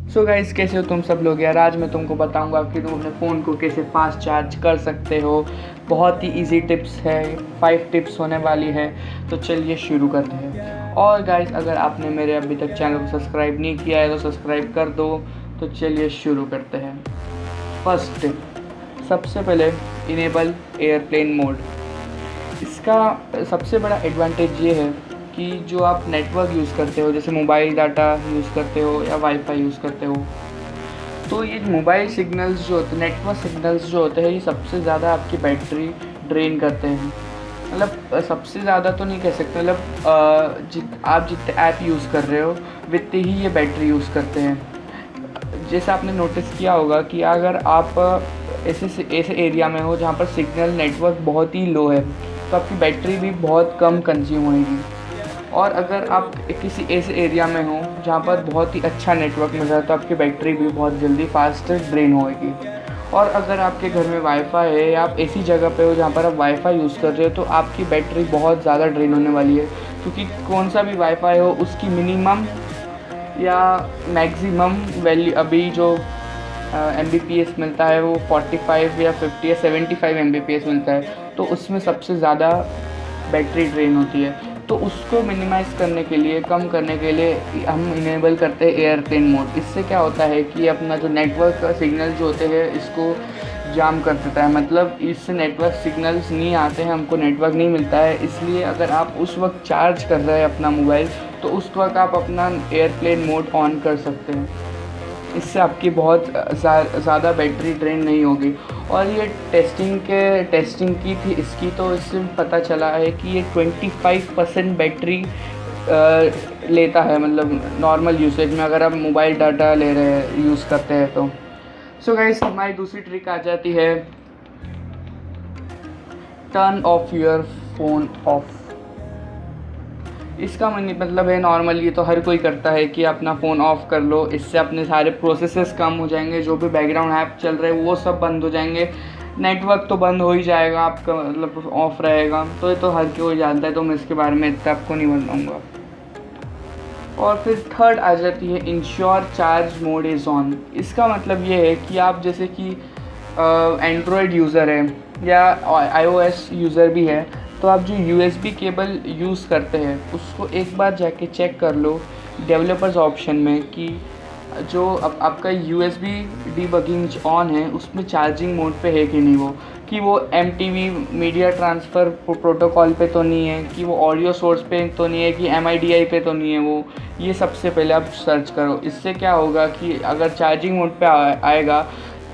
So guys, कैसे हो तुम सब लोग यार। आज मैं तुमको बताऊंगा कि तुम अपने फ़ोन को कैसे फास्ट चार्ज कर सकते हो। बहुत ही इजी टिप्स है, 5 टिप्स होने वाली है। तो चलिए शुरू करते हैं। और गाइस, अगर आपने मेरे अभी तक चैनल को सब्सक्राइब नहीं किया है तो सब्सक्राइब कर दो। तो चलिए शुरू करते हैं। फर्स्ट टिप, सबसे पहले इनेबल एयरप्लेन मोड। इसका सबसे बड़ा एडवांटेज ये है कि जो आप नेटवर्क यूज़ करते हो, जैसे मोबाइल डाटा यूज़ करते हो या वाईफाई यूज़ करते हो, तो ये मोबाइल सिग्नल्स जो होते हैं, नेटवर्क सिग्नल्स जो होते हैं, ये सबसे ज़्यादा आपकी बैटरी ड्रेन करते हैं। मतलब सबसे ज़्यादा तो नहीं कह सकते, मतलब आप जितने ऐप यूज़ कर रहे हो उतनी ही ये बैटरी यूज़ करते हैं। जैसे आपने नोटिस किया होगा कि अगर आप ऐसे एरिया में हो जहाँ पर सिग्नल नेटवर्क बहुत ही लो है, तो आपकी बैटरी भी बहुत कम कंज्यूम होएगी। और अगर आप किसी ऐसे एरिया में हो जहाँ पर बहुत ही अच्छा नेटवर्क मिल रहा है, तो आपकी बैटरी भी बहुत जल्दी फास्ट ड्रेन होएगी। और अगर आपके घर में वाईफाई है या आप ऐसी जगह पे हो जहाँ पर आप वाईफाई यूज़ कर रहे हो, तो आपकी बैटरी बहुत ज़्यादा ड्रेन होने वाली है, क्योंकि कौन सा भी वाईफाई हो उसकी मिनिमम या मैक्सिमम वैल्यू अभी जो Mbps मिलता है वो 45 या 50 या 75 Mbps मिलता है। तो उसमें सबसे ज़्यादा बैटरी ड्रेन होती है। तो उसको मिनिमाइज़ करने के लिए, कम करने के लिए हम इनेबल करते हैं एयरप्लेन मोड। इससे क्या होता है कि अपना जो नेटवर्क का सिग्नल जो होते हैं इसको जाम कर देता है। मतलब इससे नेटवर्क सिग्नल्स नहीं आते हैं, हमको नेटवर्क नहीं मिलता है। इसलिए अगर आप उस वक्त चार्ज कर रहे हैं अपना मोबाइल, तो उस वक्त आप अपना एयरप्लेन मोड ऑन कर सकते हैं। इससे आपकी बहुत ज़्यादा बैटरी ड्रेन नहीं होगी। और ये टेस्टिंग की थी इसकी, तो इससे पता चला है कि ये 25% बैटरी लेता है, मतलब नॉर्मल यूसेज में, अगर आप मोबाइल डाटा ले रहे हैं, यूज़ करते हैं तो। सो गाइस, हमारी दूसरी ट्रिक आ जाती है turn off your phone off. इसका मतलब है, नॉर्मली ये तो हर कोई करता है कि अपना फ़ोन ऑफ़ कर लो। इससे अपने सारे प्रोसेसेस कम हो जाएंगे, जो भी बैकग्राउंड ऐप चल रहे हैं वो सब बंद हो जाएंगे, नेटवर्क तो बंद हो ही जाएगा आपका, मतलब ऑफ़ रहेगा। तो ये तो हर कोई जानता है, तो मैं इसके बारे में इतना आपको नहीं बताऊँगा। और फिर थर्ड आ जाती है ensure charge mode is on. इसका मतलब ये है कि आप जैसे कि एंड्रॉयड यूज़र है या iOS यूज़र भी है, तो आप जो USB केबल यूज़ करते हैं उसको एक बार जाके चेक कर लो डेवलपर्स ऑप्शन में कि जो आपका USB डीबगिंग ऑन है उसमें चार्जिंग मोड पे है कि नहीं, वो कि वो MTV मीडिया ट्रांसफ़र प्रोटोकॉल पे तो नहीं है, कि वो ऑडियो सोर्स पे तो नहीं है, कि MIDI पे तो नहीं है वो। ये सबसे पहले आप सर्च करो। इससे क्या होगा कि अगर चार्जिंग मोड पे आएगा,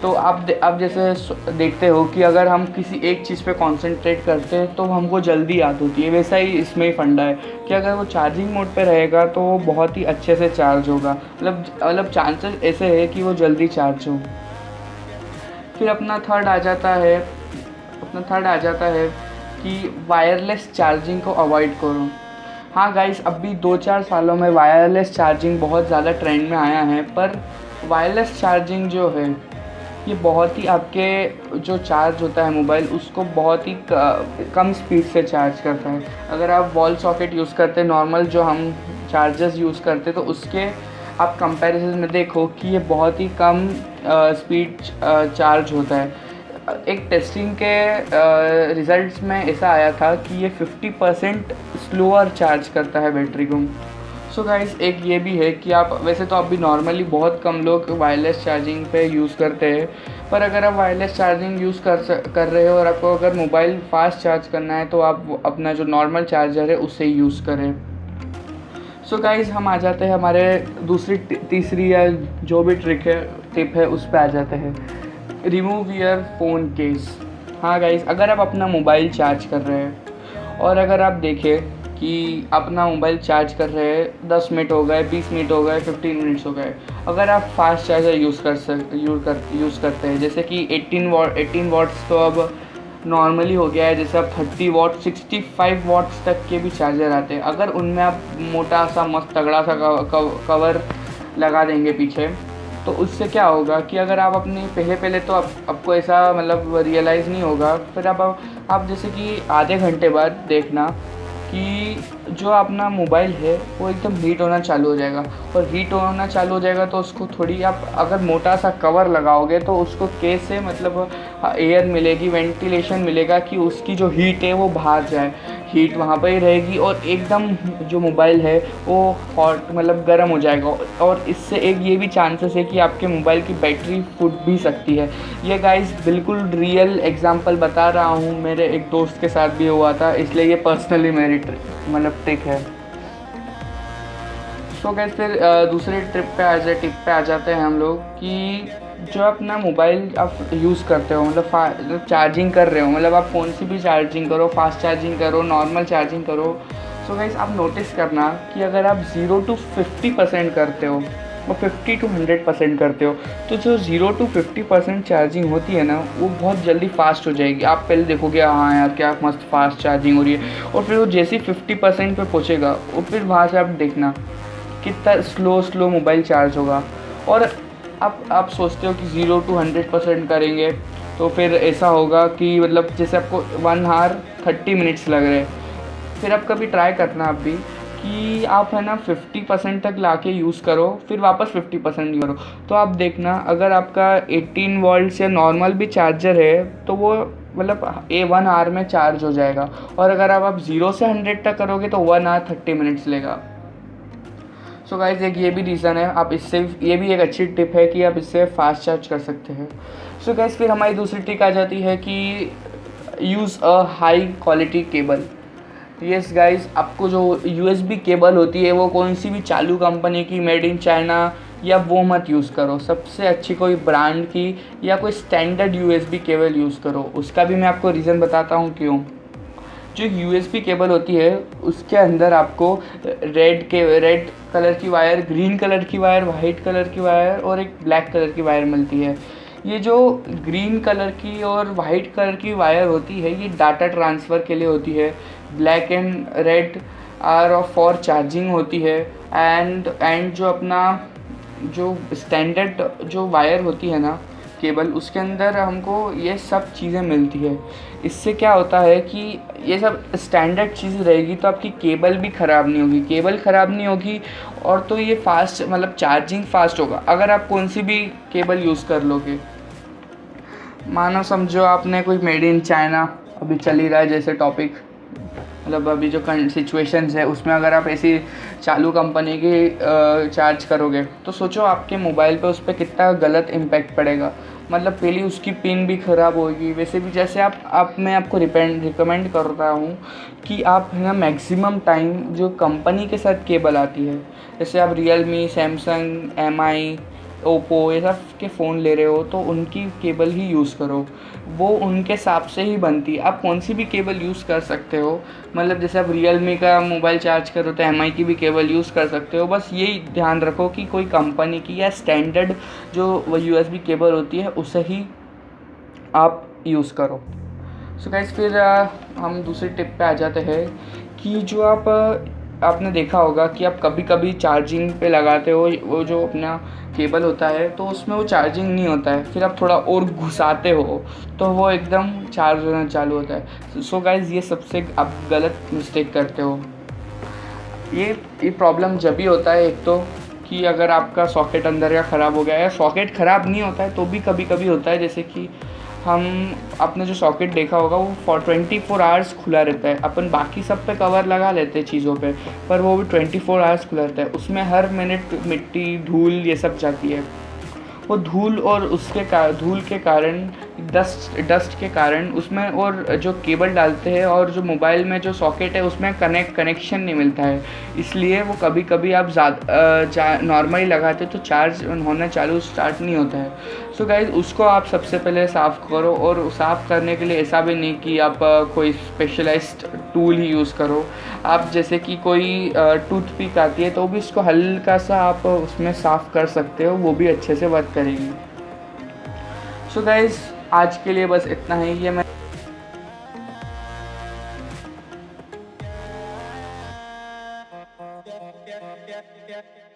तो आप जैसे देखते हो कि अगर हम किसी एक चीज़ पे कंसंट्रेट करते हैं तो हमको जल्दी याद होती है, वैसा ही इसमें ही फंडा है कि अगर वो चार्जिंग मोड पे रहेगा तो वो बहुत ही अच्छे से चार्ज होगा। मतलब चांसेस ऐसे है कि वो जल्दी चार्ज हो। फिर अपना थर्ड आ जाता है कि वायरलेस चार्जिंग को अवॉइड करो। हाँ गाइस, अभी 2-4 सालों में वायरलेस चार्जिंग बहुत ज़्यादा ट्रेंड में आया है, पर वायरलेस चार्जिंग जो है ये बहुत ही आपके जो चार्ज होता है मोबाइल, उसको बहुत ही कम स्पीड से चार्ज करता है। अगर आप वॉल सॉकेट यूज़ करते हैं, नॉर्मल जो हम चार्जर्स यूज़ करते हैं, तो उसके आप कंपैरिजन में देखो कि ये बहुत ही कम स्पीड चार्ज होता है। एक टेस्टिंग के रिज़ल्ट्स में ऐसा आया था कि ये 50% स्लोअर चार्ज करता है बैटरी को। सो गाइस, एक ये भी है कि आप वैसे तो अभी नॉर्मली बहुत कम लोग वायरलेस चार्जिंग पे यूज़ करते हैं, पर अगर आप वायरलेस चार्जिंग यूज़ कर रहे हो और आपको अगर मोबाइल फास्ट चार्ज करना है, तो आप अपना जो नॉर्मल चार्जर है उससे यूज़ करें। सो गाइस, हम आ जाते हैं हमारे तीसरी या जो भी टिप है उस पर आ जाते हैं। Remove your phone case. हाँ गाइस, अगर आप अपना मोबाइल चार्ज कर रहे हैं और अगर आप देखें कि अपना मोबाइल चार्ज कर रहे हैं, 10 मिनट हो गए, 20 मिनट हो गए, 15 मिनट्स हो गए, अगर आप फास्ट चार्जर यूज़ करते हैं, जैसे कि 18 वाट्स तो अब नॉर्मली हो गया है, जैसे अब 30 वाट 65 वाट्स तक के भी चार्जर आते हैं। अगर उनमें आप मोटा सा मस्त तगड़ा सा कवर लगा देंगे पीछे, तो उससे क्या होगा कि अगर आप अपनी पहले तो आपको ऐसा मतलब रियलाइज़ नहीं होगा, फिर आप जैसे कि आधे घंटे बाद देखना कि जो अपना मोबाइल है वो एकदम हीट होना चालू हो जाएगा, और हीट होना चालू हो जाएगा तो उसको थोड़ी आप अगर मोटा सा कवर लगाओगे तो उसको केस से मतलब एयर मिलेगी, वेंटिलेशन मिलेगा कि उसकी जो हीट है वो बाहर जाए। हीट वहाँ पर ही रहेगी और एकदम जो मोबाइल है वो हॉट मतलब गर्म हो जाएगा, और इससे एक ये भी चांसेस है कि आपके मोबाइल की बैटरी फूट भी सकती है। ये गाइस बिल्कुल रियल एग्जांपल बता रहा हूँ, मेरे एक दोस्त के साथ भी हुआ था, इसलिए ये पर्सनली मेरी मतलब ट्रिक है। सो गाइस फिर दूसरे टिप पे आ जाते हैं हम लोग कि जो अपना मोबाइल आप यूज़ करते हो मतलब चार्जिंग कर रहे हो, मतलब आप फ़ोन से भी चार्जिंग करो, फास्ट चार्जिंग करो, नॉर्मल चार्जिंग करो। सो गाइस आप नोटिस करना कि अगर आप 0 to 50% करते हो और 50 to 100% करते हो, तो जो 0 to 50% चार्जिंग होती है ना वो बहुत जल्दी फास्ट हो जाएगी। आप पहले देखोगे हाँ यार क्या मस्त फास्ट चार्जिंग हो रही है, और फिर वो जैसे ही 50% पे पहुँचेगा वो फिर वहाँ से आप देखना कितना स्लो मोबाइल चार्ज होगा। और आप सोचते हो कि 0 to 100% करेंगे तो फिर ऐसा होगा कि मतलब जैसे आपको 1 hour 30 minutes लग रहे हैं, फिर आप कभी ट्राई करना आप भी कि आप है ना 50% तक लाके यूज़ करो, फिर वापस 50% करो, तो आप देखना अगर आपका 18 वोल्ट या नॉर्मल भी चार्जर है तो वो मतलब 1 hour में चार्ज हो जाएगा। और अगर आप 0 से 100 तक करोगे तो 1 hour 30 minutes लेगा। सो गाइस एक ये भी रीज़न है, आप इससे ये भी एक अच्छी टिप है कि आप इससे फास्ट चार्ज कर सकते हैं। सो गाइस फिर हमारी दूसरी टिप आ जाती है कि use a high quality cable. Yes guys, आपको जो USB केबल होती है वो कौन सी भी चालू कंपनी की, मेड इन चाइना या वो मत यूज़ करो, सबसे अच्छी कोई ब्रांड की या कोई स्टैंडर्ड USB केबल यूज़ करो। उसका भी मैं आपको रीज़न बताता हूँ क्यों। जो USB केबल होती है उसके अंदर आपको रेड कलर की वायर, ग्रीन कलर की वायर, वाइट कलर की वायर और एक ब्लैक कलर की वायर मिलती है। ये जो ग्रीन कलर की और वाइट कलर की वायर होती है ये डाटा ट्रांसफ़र के लिए होती है, black and red are for charging होती है, एंड जो अपना जो स्टैंडर्ड जो वायर होती है ना केबल, उसके अंदर हमको ये सब चीज़ें मिलती है। इससे क्या होता है कि ये सब स्टैंडर्ड चीज़ रहेगी तो आपकी केबल भी ख़राब नहीं होगी, केबल ख़राब नहीं होगी और तो ये फास्ट मतलब चार्जिंग फास्ट होगा। अगर आप कौन सी भी केबल यूज़ कर लोगे, मानो समझो आपने कोई मेड इन चाइना अभी चल ही रहा है जैसे टॉपिक, मतलब अभी जो सिचुएशंस है उसमें अगर आप ऐसी चालू कंपनी की चार्ज करोगे तो सोचो आपके मोबाइल पे उस पर कितना गलत इम्पैक्ट पड़ेगा। मतलब पहली उसकी पिन भी ख़राब होगी। वैसे भी जैसे आप मैं आपको रिकमेंड कर रहा हूँ कि आप है ना मैक्सिमम टाइम जो कंपनी के साथ केबल आती है, जैसे आप रियलमी, सैमसंग, MI, ओप्पो ये सब के फ़ोन ले रहे हो तो उनकी केबल ही यूज़ करो, वो उनके हिसाब से ही बनती है। आप कौन सी भी केबल यूज़ कर सकते हो, मतलब जैसे आप रियलमी का मोबाइल चार्ज करो तो MI की भी केबल यूज़ कर सकते हो। बस यही ध्यान रखो कि कोई कंपनी की या स्टैंडर्ड जो वो USB केबल होती है उसे ही आप यूज़ करो। सो गाइस फिर हम दूसरी टिप पे आ जाते हैं कि जो आपने देखा होगा कि आप कभी कभी चार्जिंग पे लगाते हो वो जो अपना केबल होता है तो उसमें वो चार्जिंग नहीं होता है, फिर आप थोड़ा और घुसाते हो तो वो एकदम चार्ज होना चालू होता है। सो गाइस ये सबसे आप गलत मिस्टेक करते हो। ये प्रॉब्लम जब भी होता है, एक तो कि अगर आपका सॉकेट अंदर का ख़राब हो गया है, सॉकेट ख़राब नहीं होता है तो भी कभी कभी होता है, जैसे कि आपने जो सॉकेट देखा होगा वो 24 आवर्स खुला रहता है। अपन बाकी सब पे कवर लगा लेते हैं चीज़ों पे, पर वो भी 24 आवर्स खुला रहता है। उसमें हर मिनट मिट्टी, धूल ये सब जाती है। वो धूल और धूल के कारण, डस्ट के कारण उसमें, और जो केबल डालते हैं और जो मोबाइल में जो सॉकेट है उसमें कनेक्शन नहीं मिलता है, इसलिए वो कभी कभी आप नॉर्मली लगाते तो चार्ज होना स्टार्ट नहीं होता है। सो गाइज उसको आप सबसे पहले साफ़ करो, और साफ़ करने के लिए ऐसा भी नहीं कि आप कोई स्पेशलाइज्ड टूल ही यूज़ करो। आप जैसे कि कोई टूथपिक आती है तो भी इसको हल्का सा आप उसमें साफ़ कर सकते हो, वो भी अच्छे से वर्क करेगी। सो गाइज आज के लिए बस इतना ही। ये मैं Yeah.